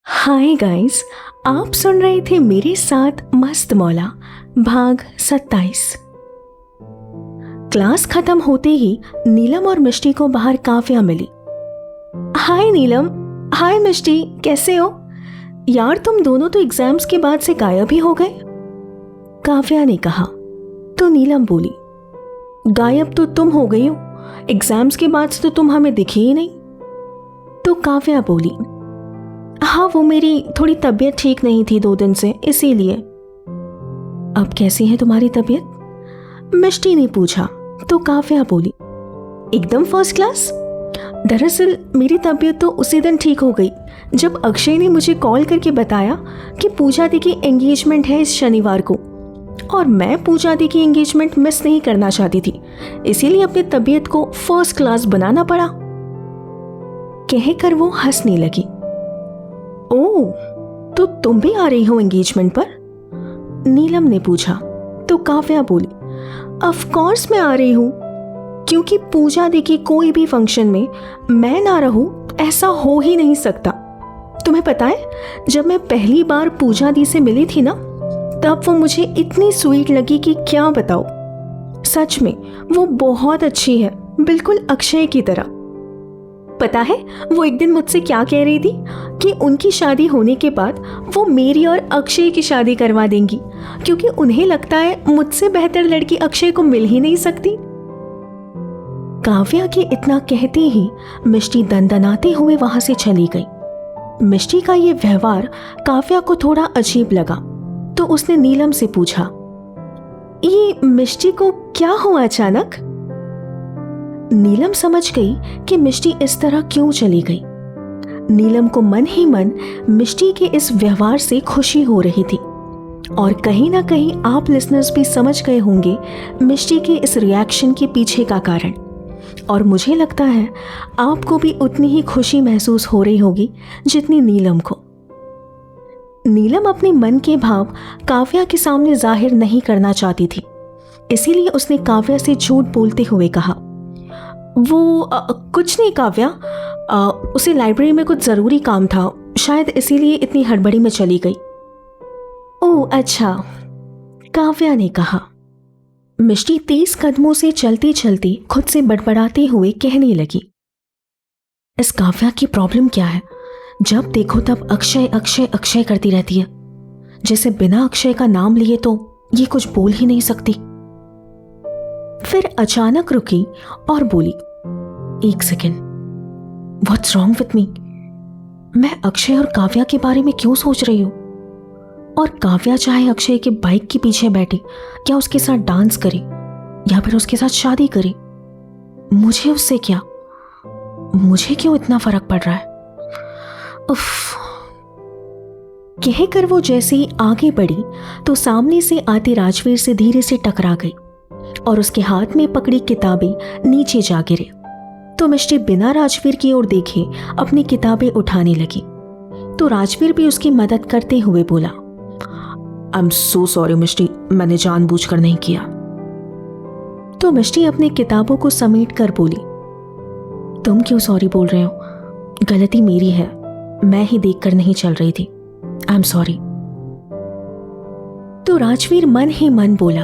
Hi guys, आप सुन रहे थे मेरे साथ मस्त मौला भाग 27। क्लास खत्म होते ही नीलम और मिष्टी को बाहर काव्या मिली। हाय नीलम, हाय मिष्टी, कैसे हो यार? तुम दोनों तो एग्जाम्स के बाद से गायब ही हो गए, काव्या ने कहा। तो नीलम बोली, गायब तो तुम हो गई हो, एग्जाम्स के बाद से तो तुम हमें दिखी ही नहीं। तो काव्या बोली, हाँ वो मेरी थोड़ी तबीयत ठीक नहीं थी 2 दिन से, इसीलिए। अब कैसी है तुम्हारी तबीयत? मिष्टी ने पूछा। तो काव्या बोली, एकदम फर्स्ट क्लास। दरअसल मेरी तबीयत तो उसी दिन ठीक हो गई जब अक्षय ने मुझे कॉल करके बताया कि पूजा दी की एंगेजमेंट है इस शनिवार को, और मैं पूजा दी की एंगेजमेंट मिस नहीं करना चाहती थी, इसीलिए अपनी तबीयत को फर्स्ट क्लास बनाना पड़ा। कहकर वो हंसने लगी। ओह, तो तुम भी आ रही हो एंगेजमेंट पर? नीलम ने पूछा। तो काव्या बोली, ऑफ कोर्स मैं आ रही हूँ, क्योंकि पूजा दी की कोई भी फंक्शन में मैं ना रहूं ऐसा हो ही नहीं सकता। तुम्हें पता है, जब मैं पहली बार पूजा दी से मिली थी ना, तब वो मुझे इतनी स्वीट लगी कि क्या बताओ। सच में वो बहुत अच्छी है, बिल्कुल अक्षय की तरह। पता है वो एक दिन मुझसे क्या कह रही थी कि उनकी शादी होने के बाद वो मेरी और अक्षय की शादी करवा देंगी, क्योंकि उन्हें लगता है मुझसे बेहतर लड़की अक्षय को मिल ही नहीं सकती। काव्या के इतना कहते ही मिष्टी दंदनाते हुए वहां से चली गई। मिष्टी का ये व्यवहार काव्या को थोड़ा अजीब लगा, तो उसने नीलम से पूछा, ये मिष्टी को क्या हुआ अचानक? नीलम समझ गई कि मिष्टी इस तरह क्यों चली गई। नीलम को मन ही मन मिष्टी के इस व्यवहार से खुशी हो रही थी, और कहीं ना कहीं आप लिसनर्स भी समझ गए होंगे मिष्टी के इस रिएक्शन के पीछे का कारण, और मुझे लगता है आपको भी उतनी ही खुशी महसूस हो रही होगी जितनी नीलम को। नीलम अपने मन के भाव काव्या के सामने जाहिर नहीं करना चाहती थी, इसीलिए उसने काव्या से झूठ बोलते हुए कहा, वो कुछ नहीं काव्या, उसे लाइब्रेरी में कुछ ज़रूरी काम था, शायद इसीलिए इतनी हड़बड़ी में चली गई। ओह अच्छा, काव्या ने कहा। मिष्टी तेज कदमों से चलती चलती खुद से बड़बड़ाते हुए कहने लगी, इस काव्या की प्रॉब्लम क्या है? जब देखो तब अक्षय अक्षय अक्षय करती रहती है, जैसे बिना अक्षय का नाम लिए तो ये कुछ बोल ही नहीं सकती। फिर अचानक रुकी और बोली, एक second, what's wrong with me? मैं अक्षय और काव्या के बारे में क्यों सोच रही हूँ? और काव्या चाहे अक्षय के बाइक के पीछे बैठे या उसके साथ डांस करे या फिर उसके साथ शादी करे, मुझे उससे क्या? मुझे क्यों इतना फर्क पड़ रहा है? उफ। कहकर वो जैसे ही आगे बढ़ी तो सामने से आते राजवीर से धीरे से टकरा गई और उसके हाथ में पकड़ी किताबें नीचे जा गिरे। तो मिष्टी बिना राजवीर की ओर देखे अपनी किताबें उठाने लगी, तो राजवीर भी उसकी मदद करते हुए बोला, आई एम सो सॉरी मिष्टी, मैंने जानबूझकर नहीं किया। तो मिष्टी अपनी किताबों को समेट कर बोली, तुम क्यों सॉरी बोल रहे हो? गलती मेरी है, मैं ही देखकर नहीं चल रही थी, आई एम सॉरी। तो राजवीर मन ही मन बोला,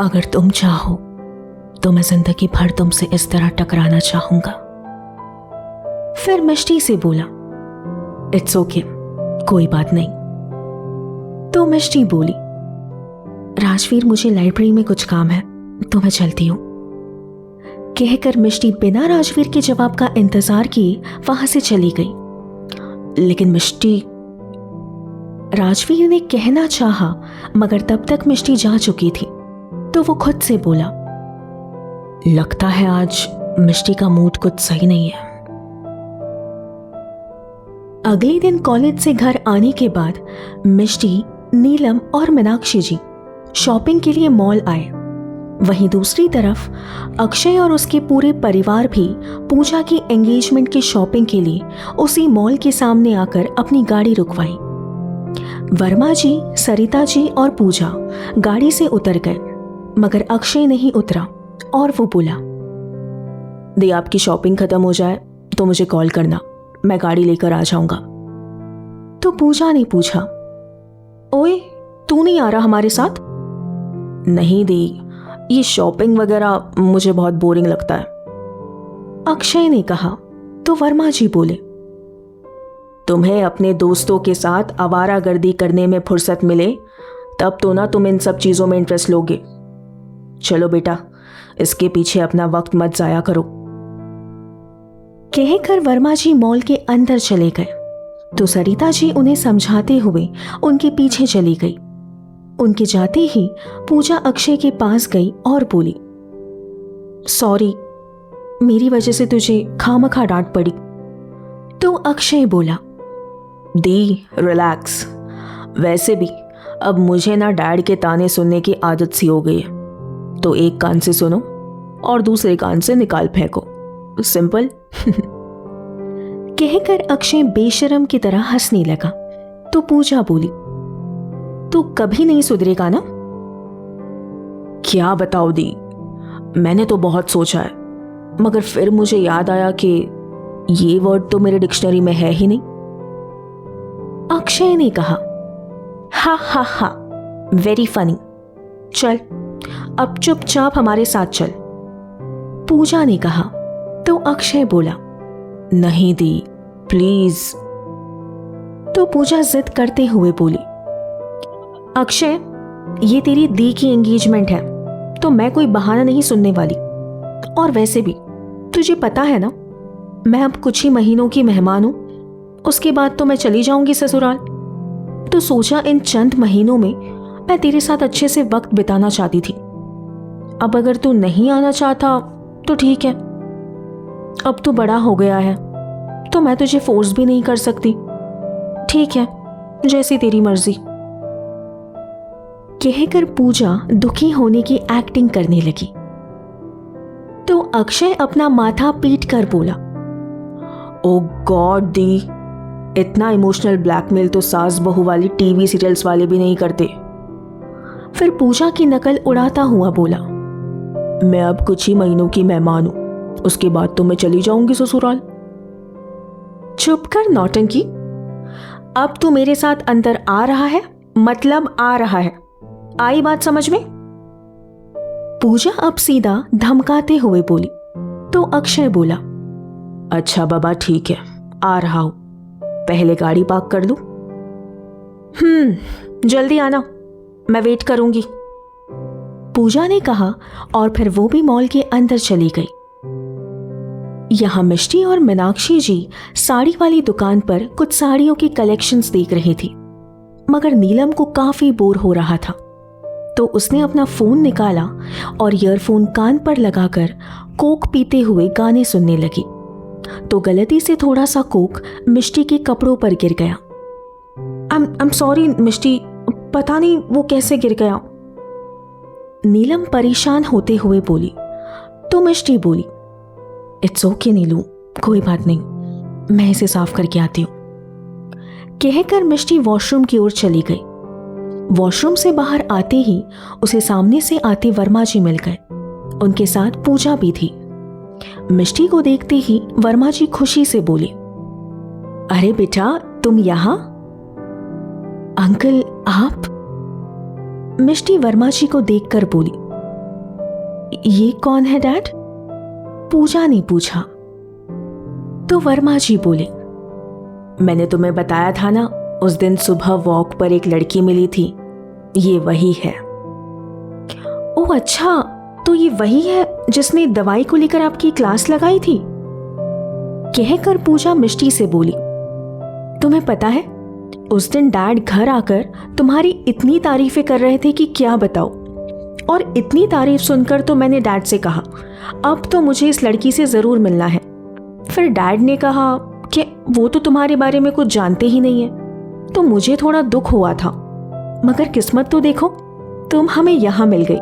अगर तुम चाहो तो मैं जिंदगी भर तुमसे इस तरह टकराना चाहूंगा। फिर मिष्टी से बोला, इट्स ओके, कोई बात नहीं। तो मिष्टी बोली, राजवीर मुझे लाइब्रेरी में कुछ काम है तो मैं चलती हूं। कहकर मिष्टी बिना राजवीर के जवाब का इंतजार किए वहां से चली गई। लेकिन मिष्टी, राजवीर ने कहना चाहा मगर तब तक मिष्टी जा चुकी थी, तो वो खुद से बोला, लगता है आज मिष्टी का मूड कुछ सही नहीं है। अगले दिन कॉलेज से घर आने के बाद मिष्टी, नीलम और मीनाक्षी जी शॉपिंग के लिए मॉल आए। वहीं दूसरी तरफ अक्षय और उसके पूरे परिवार भी पूजा की एंगेजमेंट की शॉपिंग के लिए उसी मॉल के सामने आकर अपनी गाड़ी रुकवाई। वर्मा जी, सरिता जी और पूजा गाड़ी से उतर गए, मगर अक्षय नहीं उतरा और वो बोला, दे आपकी शॉपिंग खत्म हो जाए तो मुझे कॉल करना, मैं गाड़ी लेकर आ जाऊंगा। तो पूजा ने पूछा, ओए तू नहीं आ रहा हमारे साथ? नहीं दी, ये शॉपिंग वगैरह मुझे बहुत बोरिंग लगता है, अक्षय ने कहा। तो वर्मा जी बोले, तुम्हें अपने दोस्तों के साथ आवारागर्दी करने में फुर्सत मिले तब तो ना तुम इन सब चीज़ों में इंटरेस्ट लोगे। चलो बेटा, इसके पीछे अपना वक्त मत जाया करो। कहकर वर्मा जी मॉल के अंदर चले गए तो सरिता जी उन्हें समझाते हुए उनके पीछे चली गई। उनके जाते ही पूजा अक्षय के पास गई और बोली, सॉरी, मेरी वजह से तुझे खामखा डांट पड़ी। तो अक्षय बोला, दी रिलैक्स, वैसे भी अब मुझे ना डैड के ताने सुनने की आदत सी हो गई है, तो एक कान से सुनो और दूसरे कान से निकाल फेंको, सिंपल। कहकर अक्षय बेशर्म की तरह हंसने लगा। तो पूजा बोली, तू कभी नहीं सुधरेगा ना? क्या बताओ दी, मैंने तो बहुत सोचा है, मगर फिर मुझे याद आया कि ये वर्ड तो मेरे डिक्शनरी में है ही नहीं। अक्षय ने कहा, हा हा हा, वेरी फनी। चल अब चुपचाप हमारे साथ चल, पूजा ने कहा। तो अक्षय बोला, नहीं दी, प्लीज। तो पूजा जिद करते हुए बोली, अक्षय, ये तेरी दी की एंगेजमेंट है तो मैं कोई बहाना नहीं सुनने वाली। और वैसे भी तुझे पता है ना, मैं अब कुछ ही महीनों की मेहमान हूं, उसके बाद तो मैं चली जाऊंगी ससुराल। तो सोचा इन चंद महीनों में मैं तेरे साथ अच्छे से वक्त बिताना चाहती थी। अब अगर तू नहीं आना चाहता तो ठीक है, अब तू बड़ा हो गया है तो मैं तुझे फोर्स भी नहीं कर सकती। ठीक है, जैसी तेरी मर्जी। कहकर पूजा दुखी होने की एक्टिंग करने लगी। तो अक्षय अपना माथा पीट कर बोला, ओ गॉड दी, इतना इमोशनल ब्लैकमेल तो सास बहू वाली टीवी सीरियल्स वाले भी नहीं करते। फिर पूजा की नकल उड़ाता हुआ बोला, मैं अब कुछ ही महीनों की मेहमान हूं, उसके बाद तो मैं चली जाऊंगी ससुराल। चुप कर नौटंकी, अब तू मेरे साथ अंदर आ रहा है मतलब आ रहा है, आई बात समझ में? पूजा अब सीधा धमकाते हुए बोली। तो अक्षय बोला, अच्छा बाबा ठीक है, आ रहा हूं, पहले गाड़ी पार्क कर लूं? जल्दी आना, मैं वेट करूंगी, पूजा ने कहा। और फिर वो भी मॉल के अंदर चली गई। यहां मिष्टी और मीनाक्षी जी साड़ी वाली दुकान पर कुछ साड़ियों की कलेक्शंस देख रही थी, मगर नीलम को काफी बोर हो रहा था। तो उसने अपना फोन निकाला और ईयरफोन कान पर लगाकर कोक पीते हुए गाने सुनने लगी। तो गलती से थोड़ा सा कोक मिष्टी के कपड़ों पर गिर गया। I'm सॉरी मिष्टी, पता नहीं वो कैसे गिर गया, नीलम परेशान होते हुए बोली। तो मिष्टी बोली, इट्स ओके नीलू, कोई बात नहीं, मैं इसे साफ करके आती हूं। कहकर मिष्टी वॉशरूम की ओर चली गई। वॉशरूम से बाहर आते ही उसे सामने से आते वर्मा जी मिल गए। उनके साथ पूजा भी थी। मिष्टी को देखते ही वर्मा जी खुशी से बोले, अरे बेटा तुम यहां? अंकल आप? मिष्टी वर्मा जी को देखकर बोली, ये कौन है डैड? पूजा ने पूछा। तो वर्मा जी बोले, मैंने तुम्हें बताया था ना, उस दिन सुबह वॉक पर एक लड़की मिली थी, ये वही है। ओह अच्छा, तो ये वही है जिसने दवाई को लेकर आपकी क्लास लगाई थी? कहकर पूजा मिष्टी से बोली, तुम्हें पता है उस दिन डैड घर आकर तुम्हारी इतनी तारीफें कर रहे थे कि क्या बताओ। और इतनी तारीफ सुनकर तो मैंने डैड से कहा अब तो मुझे इस लड़की से जरूर मिलना है। फिर डैड ने कहा कि वो तो तुम्हारे बारे में कुछ जानते ही नहीं है। तो मुझे थोड़ा दुख हुआ था, मगर किस्मत तो देखो, तुम हमें यहां मिल गई।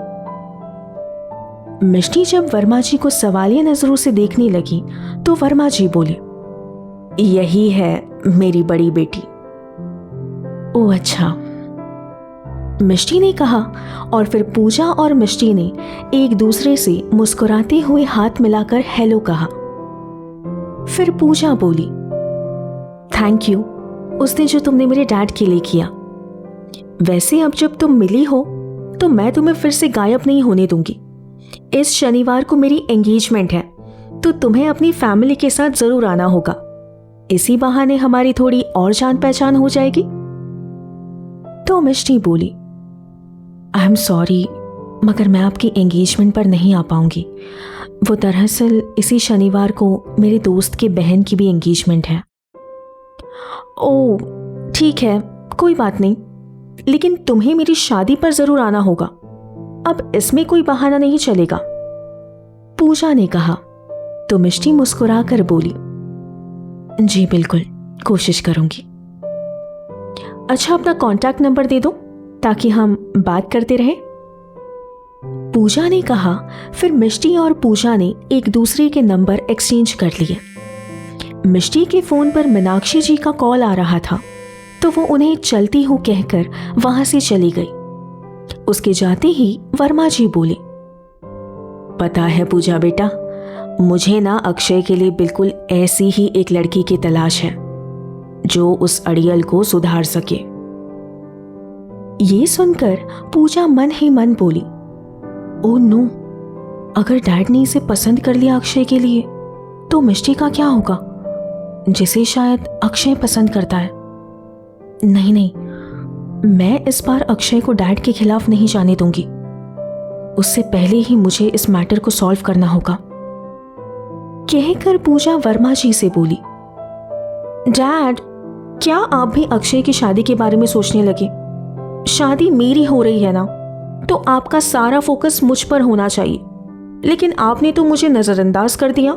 मिष्टी जब वर्मा जी को सवालिया नजरों से देखने लगी तो वर्मा जी बोले, यही है मेरी बड़ी बेटी। ओह अच्छा, मिष्टी ने कहा। और फिर पूजा और मिष्टी ने एक दूसरे से मुस्कुराते हुए हाथ मिलाकर हेलो कहा। फिर पूजा बोली, थैंक यू, उसने जो तुमने मेरे डैड के लिए किया। वैसे अब जब तुम मिली हो तो मैं तुम्हें फिर से गायब नहीं होने दूंगी। इस शनिवार को मेरी एंगेजमेंट है, तो तुम्हें अपनी फैमिली के साथ जरूर आना होगा। इसी बहाने हमारी थोड़ी और जान पहचान हो जाएगी। तो मिष्टी बोली, आई एम सॉरी, मगर मैं आपकी एंगेजमेंट पर नहीं आ पाऊंगी। वो दरअसल इसी शनिवार को मेरे दोस्त की बहन की भी एंगेजमेंट है। ओह ठीक है, कोई बात नहीं, लेकिन तुम्हें मेरी शादी पर जरूर आना होगा। अब इसमें कोई बहाना नहीं चलेगा, पूजा ने कहा। तो मिष्टी मुस्कुराकर बोली, जी बिल्कुल, कोशिश करूंगी। अच्छा, अपना कांटेक्ट नंबर दे दो ताकि हम बात करते रहें, पूजा ने कहा। फिर मिष्टी और पूजा ने एक दूसरे के नंबर एक्सचेंज कर लिए। मिष्टी के फोन पर मीनाक्षी जी का कॉल आ रहा था, तो वो उन्हें चलती हूँ कहकर वहां से चली गई। उसके जाते ही वर्मा जी बोले, पता है पूजा बेटा, मुझे ना अक्षय के लिए बिल्कुल ऐसी ही एक लड़की की तलाश है जो उस अड़ियल को सुधार सके। ये सुनकर पूजा मन ही मन बोली, ओ नो, अगर डैड ने इसे पसंद कर लिया अक्षय के लिए तो मिष्टी का क्या होगा, जिसे शायद अक्षय पसंद करता है। नहीं नहीं, मैं इस बार अक्षय को डैड के खिलाफ नहीं जाने दूंगी। उससे पहले ही मुझे इस मैटर को सॉल्व करना होगा, कहकर पूजा वर्मा जी से बोली, डैड, क्या आप भी अक्षय की शादी के बारे में सोचने लगे? शादी मेरी हो रही है ना, तो आपका सारा फोकस मुझ पर होना चाहिए, लेकिन आपने तो मुझे नजरअंदाज कर दिया।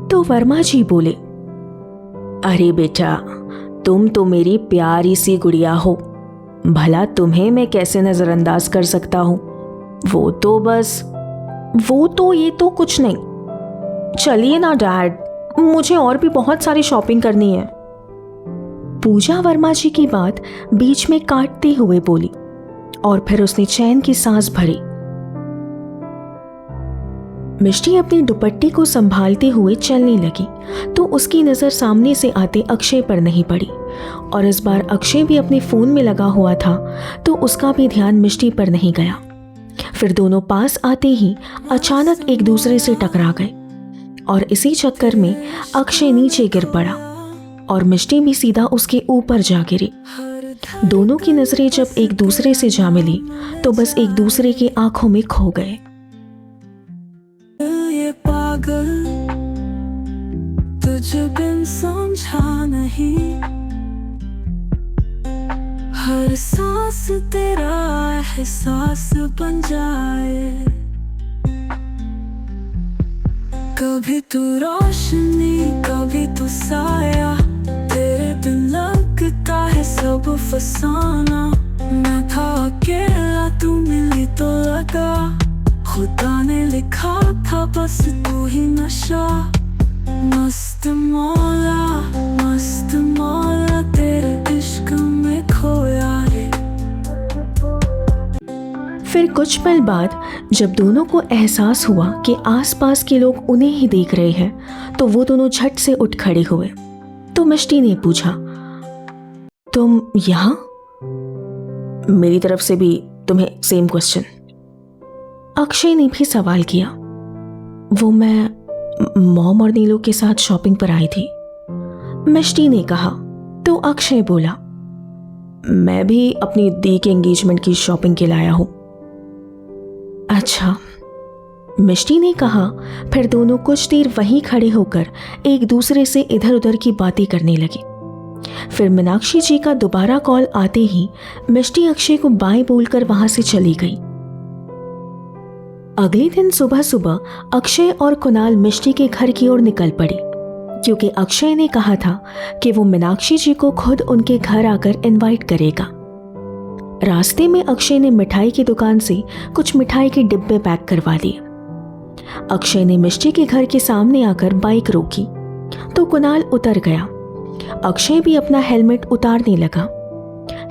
तो वर्मा जी बोले, अरे बेटा, तुम तो मेरी प्यारी सी गुड़िया हो, भला तुम्हें मैं कैसे नजरअंदाज कर सकता हूं? वो तो ये तो कुछ नहीं। चलिए ना डैड, मुझे और भी बहुत सारी शॉपिंग करनी है, पूजा वर्मा जी की बात बीच में काटते हुए बोली, और फिर उसने चैन की सांस भरी। मिष्टी अपनी दुपट्टी को संभालते हुए चलने लगी, तो उसकी नजर सामने से आते अक्षय पर नहीं पड़ी, और इस बार अक्षय भी अपने फोन में लगा हुआ था, तो उसका भी ध्यान मिष्टी पर नहीं गया। फिर दोनों पास आते ही अचानक एक दूसरे से टकरा गए, और इसी चक्कर में अक्षय नीचे गिर पड़ा और मिष्टी भी सीधा उसके ऊपर जा गिरी। दोनों की नजरें जब एक दूसरे से जा मिली तो बस एक दूसरे की आंखों में खो गए। ये पागल तुझे बिन समझा नहीं, हर सांस तेरा एहसास बन जाए। कभी तू रोशनी, कभी तू साया, तेरे बिन लगता है सब फसाना। मैं था अकेला, तू मिली तो लगा खुदा ने लिखा था बस तू ही नशा। मस्त मौला तेरे इश्क में खोया रे। फिर कुछ पल बाद जब दोनों को एहसास हुआ कि आसपास के लोग उन्हें ही देख रहे हैं, तो वो दोनों झट से उठ खड़े हुए। तो मिष्टी ने पूछा, तुम यहाँ? मेरी तरफ से भी तुम्हें सेम क्वेश्चन, अक्षय ने भी सवाल किया। वो मैं मॉम और नीलो के साथ शॉपिंग पर आई थी, मिष्टी ने कहा। तो अक्षय बोला, मैं भी अपनी दी के एंगेजमेंट की शॉपिंग के लाया हूँ। अच्छा, मिष्टी ने कहा। फिर दोनों कुछ देर वहीं खड़े होकर एक दूसरे से इधर उधर की बातें करने लगे। फिर मीनाक्षी जी का दोबारा कॉल आते ही मिष्टी अक्षय को बाय बोलकर वहां से चली गई। अगले दिन सुबह सुबह अक्षय और कुणाल मिष्टी के घर की ओर निकल पड़े, क्योंकि अक्षय ने कहा था कि वो मीनाक्षी जी को खुद उनके घर आकर इनवाइट करेगा। रास्ते में अक्षय ने मिठाई की दुकान से कुछ मिठाई के डिब्बे पैक करवा लिए। अक्षय ने मिष्टी के घर के सामने आकर बाइक रोकी, तो कुणाल उतर गया। अक्षय भी अपना हेलमेट उतारने लगा।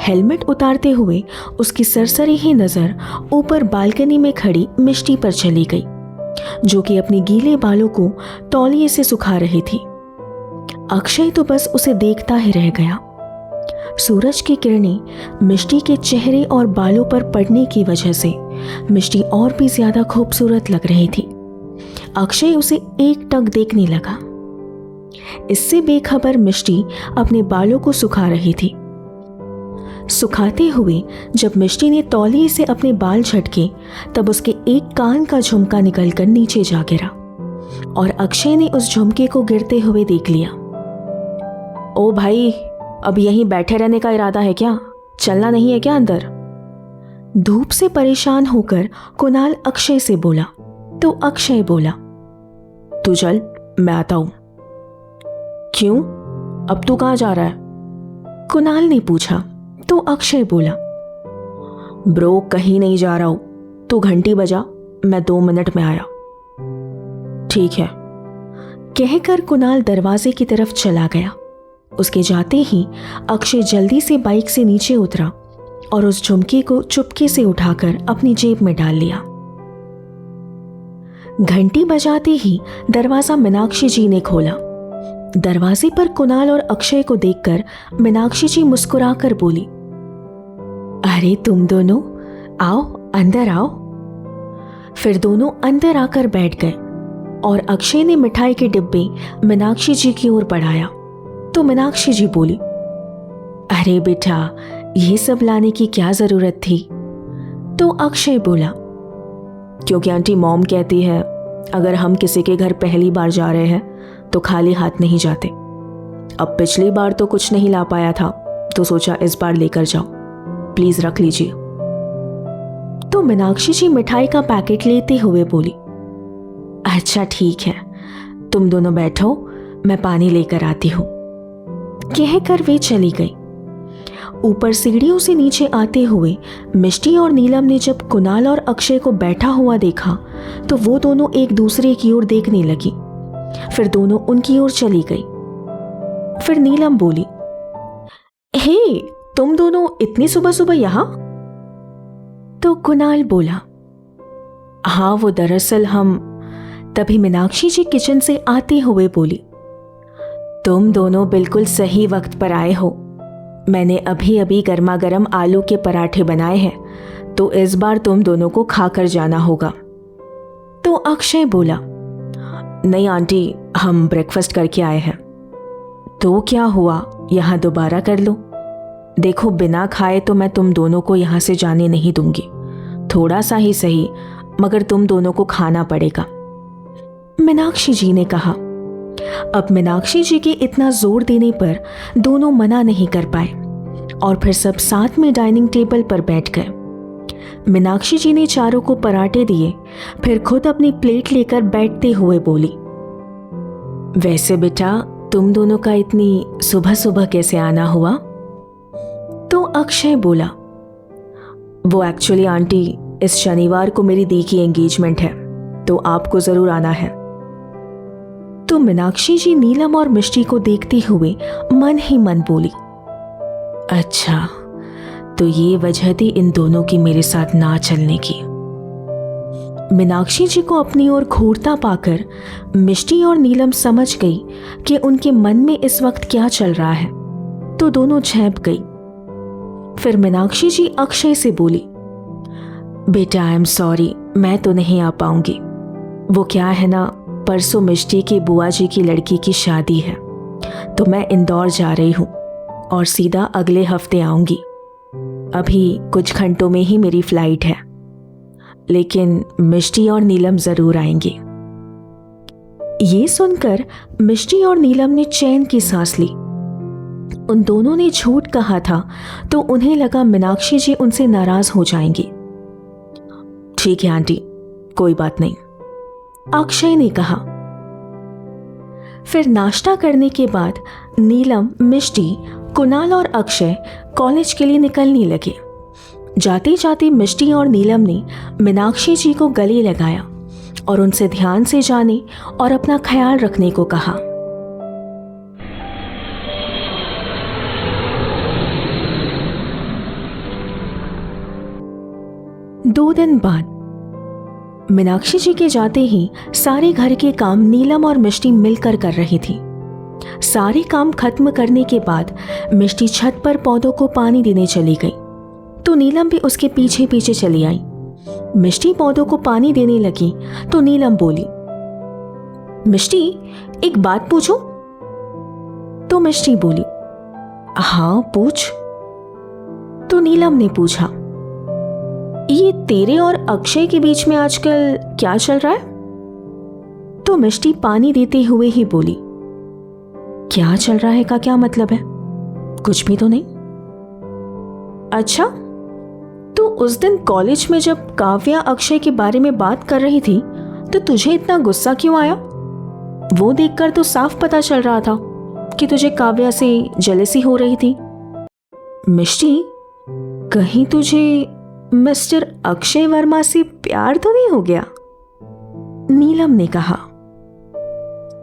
हेलमेट उतारते हुए उसकी सरसरी ही नजर ऊपर बालकनी में खड़ी मिष्टी पर चली गई, जो कि अपने गीले बालों को तौलिए से सुखा रही थी। अक्षय तो बस उसे देखता ही रह गया। सूरज की किरणें मिष्टी के चेहरे और बालों पर पड़ने की वजह से मिष्टी और भी ज्यादा खूबसूरत लग रही थी। अक्षय उसे एक टक देखने लगा। इससे बेखबर मिष्टी अपने बालों को सुखा रही थी। सुखाते हुए जब मिष्टी ने तौलिए से अपने बाल झटके तब उसके एक कान का झुमका निकलकर नीचे जा गिरा और अक्षय ने उस झुमके को गिरते हुए देख लिया। ओ भाई, अब यहीं बैठे रहने का इरादा है क्या? चलना नहीं है क्या अंदर? धूप से परेशान होकर कुणाल अक्षय से बोला तो अक्षय बोला, तू चल, मैं आता हूं। क्यों, अब तू कहाँ जा रहा है? कुणाल ने पूछा तो अक्षय बोला, ब्रो कहीं नहीं जा रहा हूं, तू घंटी बजा, मैं 2 मिनट में आया। ठीक है, कहकर कुणाल दरवाजे की तरफ चला गया। उसके जाते ही अक्षय जल्दी से बाइक से नीचे उतरा और उस झुमके को चुपके से उठाकर अपनी जेब में डाल लिया। घंटी बजाते ही दरवाजा मीनाक्षी जी ने खोला। दरवाजे पर कुणाल और अक्षय को देखकर मीनाक्षी जी मुस्कुराकर बोली, अरे तुम दोनों, आओ अंदर आओ। फिर दोनों अंदर आकर बैठ गए और अक्षय ने मिठाई के डिब्बे मीनाक्षी जी की ओर बढ़ाया तो मीनाक्षी जी बोली, अरे बेटा, ये सब लाने की क्या जरूरत थी? तो अक्षय बोला, क्योंकि आंटी मॉम कहती है अगर हम किसी के घर पहली बार जा रहे हैं तो खाली हाथ नहीं जाते। अब पिछली बार तो कुछ नहीं ला पाया था तो सोचा इस बार लेकर जाओ, प्लीज रख लीजिए। तो मीनाक्षी जी मिठाई का पैकेट लेते हुए बोली, अच्छा ठीक है, तुम दोनों बैठो, मैं पानी लेकर आती हूँ। कहकर वे चली गई। ऊपर सीढ़ियों से नीचे आते हुए मिष्टी और नीलम ने जब कुणाल और अक्षय को बैठा हुआ देखा तो वो दोनों एक दूसरे की ओर देखने लगी। फिर दोनों उनकी ओर चली गई। फिर नीलम बोली, हे, तुम दोनों इतनी सुबह सुबह यहां? तो कुणाल बोला, हाँ वो दरअसल हम। तभी मीनाक्षी जी किचन से आते हुए बोली, तुम दोनों बिल्कुल सही वक्त पर आए हो। मैंने अभी अभी गर्मा गर्म आलू के पराठे बनाए हैं तो इस बार तुम दोनों को खाकर जाना होगा। तो अक्षय बोला, नहीं आंटी, हम ब्रेकफास्ट करके आए हैं। तो क्या हुआ, यहाँ दोबारा कर लो। देखो बिना खाए तो मैं तुम दोनों को यहाँ से जाने नहीं दूंगी। थोड़ा सा ही सही, मगर तुम दोनों को खाना पड़ेगा, मीनाक्षी जी ने कहा। अब मीनाक्षी जी के इतना जोर देने पर दोनों मना नहीं कर पाए और फिर सब साथ में डाइनिंग टेबल पर बैठ गए। मीनाक्षी जी ने चारों को पराठे दिए, फिर खुद अपनी प्लेट लेकर बैठते हुए बोली, वैसे बेटा तुम दोनों का इतनी सुबह सुबह कैसे आना हुआ? तो अक्षय बोला, वो एक्चुअली आंटी, इस शनिवार को मेरी दी की एंगेजमेंट है तो आपको जरूर आना है। तो मीनाक्षी जी नीलम और मिष्टी को देखते हुए मन ही मन बोली, अच्छा, तो ये वजह थी इन दोनों की मेरे साथ ना चलने की। मीनाक्षी जी को अपनी ओर घूरता पाकर मिष्टी और नीलम समझ गई कि उनके मन में इस वक्त क्या चल रहा है, तो दोनों झेप गई। फिर मीनाक्षी जी अक्षय से बोली, बेटा आई एम सॉरी, मैं तो नहीं आ पाऊंगी। वो क्या है ना, परसों मिष्टी की बुआ जी की लड़की की शादी है तो मैं इंदौर जा रही हूँ और सीधा अगले हफ्ते आऊंगी। अभी कुछ घंटों में ही मेरी फ्लाइट है, लेकिन मिष्टी और नीलम जरूर आएंगी। ये सुनकर मिष्टी और नीलम ने चैन की सांस ली। उन दोनों ने झूठ कहा था तो उन्हें लगा मीनाक्षी जी उनसे नाराज हो जाएंगी। ठीक है आंटी, कोई बात नहीं, अक्षय ने कहा। फिर नाश्ता करने के बाद नीलम, मिष्टी, कुणाल और अक्षय कॉलेज के लिए निकलने लगे। जाते जाते मिष्टी और नीलम ने मीनाक्षी जी को गले लगाया और उनसे ध्यान से जाने और अपना ख्याल रखने को कहा। 2 दिन बाद मीनाक्षी जी के जाते ही सारे घर के काम नीलम और मिष्टी मिलकर कर रही थी। सारे काम खत्म करने के बाद मिष्टी छत पर पौधों को पानी देने चली गई तो नीलम भी उसके पीछे पीछे चली आई। मिष्टी पौधों को पानी देने लगी तो नीलम बोली, मिष्टी एक बात पूछूं? तो मिष्टी बोली, हाँ पूछ। तो नीलम ने पूछा, ये तेरे और अक्षय के बीच में आजकल क्या चल रहा है? तो मिष्टी पानी देते हुए ही बोली, क्या चल रहा है का क्या मतलब है? कुछ भी तो नहीं। अच्छा, तो उस दिन कॉलेज में जब काव्या अक्षय के बारे में बात कर रही थी तो तुझे इतना गुस्सा क्यों आया? वो देखकर तो साफ पता चल रहा था कि तुझे काव्या से जेलसी हो रही थी। मिष्टी, कहीं तुझे मिस्टर अक्षय वर्मा से प्यार तो नहीं हो गया? नीलम ने कहा।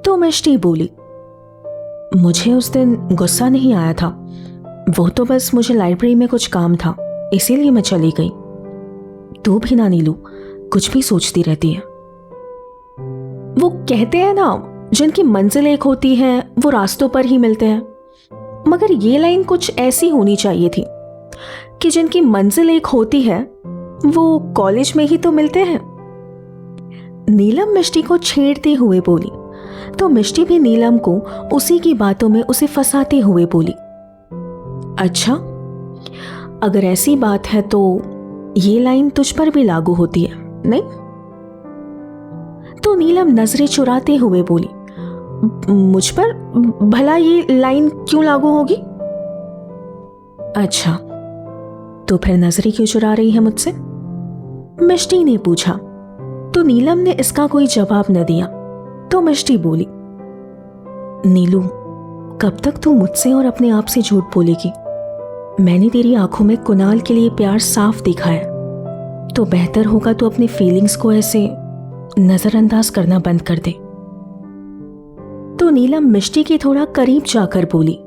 तो मिष्टी बोली, मुझे उस दिन गुस्सा नहीं आया था, वो तो बस मुझे लाइब्रेरी में कुछ काम था इसीलिए मैं चली गई। तू भी ना नीलू, कुछ भी सोचती रहती है। वो कहते हैं ना, जिनकी मंजिल एक होती है वो रास्तों पर ही मिलते हैं, मगर ये लाइन कुछ ऐसी होनी चाहिए थी कि जिनकी मंजिल एक होती है वो कॉलेज में ही तो मिलते हैं। नीलम मिष्टी को छेड़ते हुए बोली तो मिष्टी भी नीलम को उसी की बातों में उसे फंसाते हुए बोली, अच्छा अगर ऐसी बात है तो ये लाइन तुझ पर भी लागू होती है नहीं? तो नीलम नजरें चुराते हुए बोली, मुझ पर भला ये लाइन क्यों लागू होगी? अच्छा, तो फिर नजरें क्यों चुरा रही है मुझसे? मिष्टी ने पूछा। तो नीलम ने इसका कोई जवाब न दिया। तो मिष्टी बोली, नीलू, कब तक तू मुझसे और अपने आप से झूठ बोलेगी? मैंने तेरी आंखों में कुणाल के लिए प्यार साफ देखा है, तो बेहतर होगा तू अपने फीलिंग्स को ऐसे नजरअंदाज करना बंद कर दे। तो नीलम मिष्टी के थोड़ा करीब जाकर बोली,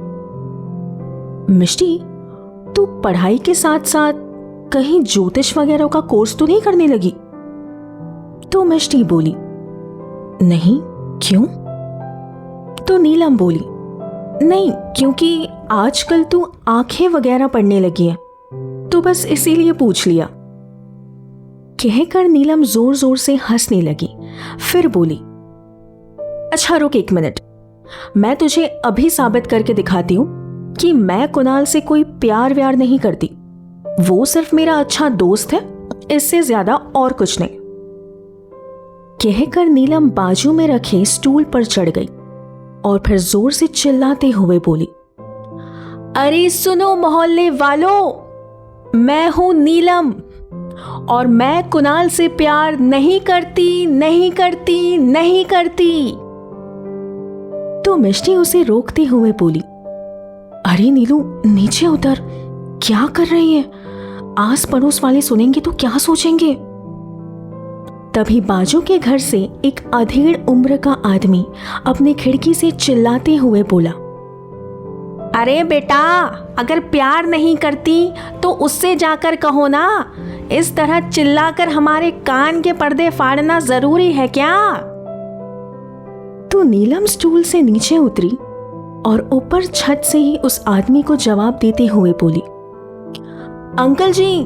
मिष्टी, तू पढ़ाई के साथ साथ कहीं ज्योतिष वगैरह का कोर्स तो नहीं करने लगी? तो मिष्टी बोली, नहीं, क्यों? तो नीलम बोली, नहीं, क्योंकि आजकल तू आंखें वगैरह पढ़ने लगी है, तो बस इसीलिए पूछ लिया। कहकर नीलम जोर जोर से हंसने लगी। फिर बोली, अच्छा रुक एक मिनट, मैं तुझे अभी साबित करके दिखाती हूं कि मैं कुणाल से कोई प्यार व्यार नहीं करती। वो सिर्फ मेरा अच्छा दोस्त है, इससे ज्यादा और कुछ नहीं। कहकर नीलम बाजू में रखे स्टूल पर चढ़ गई और फिर जोर से चिल्लाते हुए बोली, अरे सुनो मोहल्ले वालों, मैं हूं नीलम और मैं कुणाल से प्यार नहीं करती, नहीं करती, नहीं करती। तो मिष्टी उसे रोकते हुए बोली, अरे नीलू, नीचे उतर, क्या कर रही है? आस पड़ोस वाले सुनेंगे तो क्या सोचेंगे? तभी बाजू के घर से एक अधेड़ उम्र का आदमी अपने खिड़की से चिल्लाते हुए बोला, अरे बेटा, अगर प्यार नहीं करती तो उससे जाकर कहो ना। इस तरह चिल्लाकर हमारे कान के पर्दे फाड़ना जरूरी है क्या? तो नीलम स्टूल से नीचे उतरी और ऊपर छत से ही उस आदमी को जवाब देते हुए बोली, अंकल जी,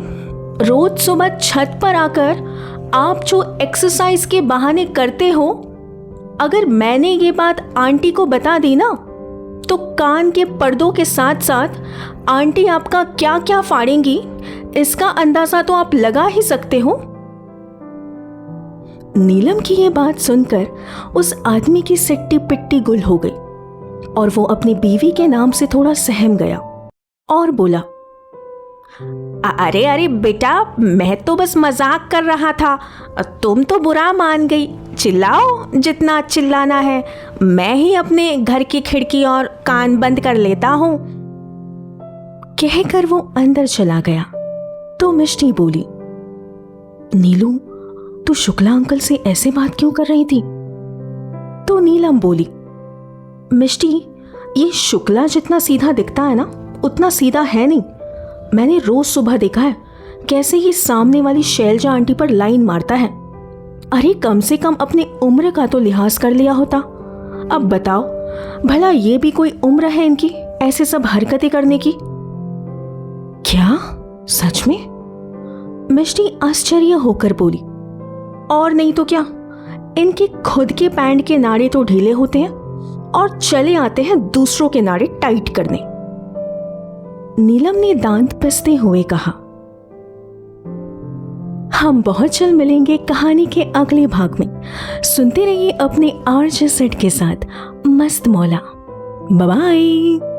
रोज सुबह छत पर आकर आप जो एक्सरसाइज के बहाने करते हो, अगर मैंने ये बात आंटी को बता दी ना तो कान के पर्दों के साथ साथ आंटी आपका क्या क्या फाड़ेंगी इसका अंदाजा तो आप लगा ही सकते हो। नीलम की यह बात सुनकर उस आदमी की सिट्टी पिट्टी गुल हो गई और वो अपनी बीवी के नाम से थोड़ा सहम गया और बोला, अरे अरे बेटा, मैं तो बस मजाक कर रहा था, तुम तो बुरा मान गई। चिल्लाओ जितना चिल्लाना है, मैं ही अपने घर की खिड़की और कान बंद कर लेता हूं। कहकर वो अंदर चला गया। तो मिष्टी बोली, नीलू, तू शुक्ला अंकल से ऐसे बात क्यों कर रही थी? तो नीलम बोली, मिष्टी, ये शुक्ला जितना सीधा दिखता है ना, उतना सीधा है नहीं। मैंने रोज सुबह देखा है कैसे ही सामने वाली शैलजा आंटी पर लाइन मारता है। अरे कम से कम अपने उम्र का तो लिहाज कर लिया होता। अब बताओ, भला ये भी कोई उम्र है इनकी ऐसे सब हरकतें करने की? क्या सच में? मिष्टी आश्चर्य होकर बोली। और नहीं तो क्या, इनके खुद के पैंट के नाड़े तो ढीले होते हैं और चले आते हैं दूसरों के नाड़े टाइट करने। नीलम ने दांत पिसते हुए कहा। हम बहुत जल्द मिलेंगे कहानी के अगले भाग में। सुनते रहिए अपने आरजे सेट के साथ मस्त मौला। Bye bye.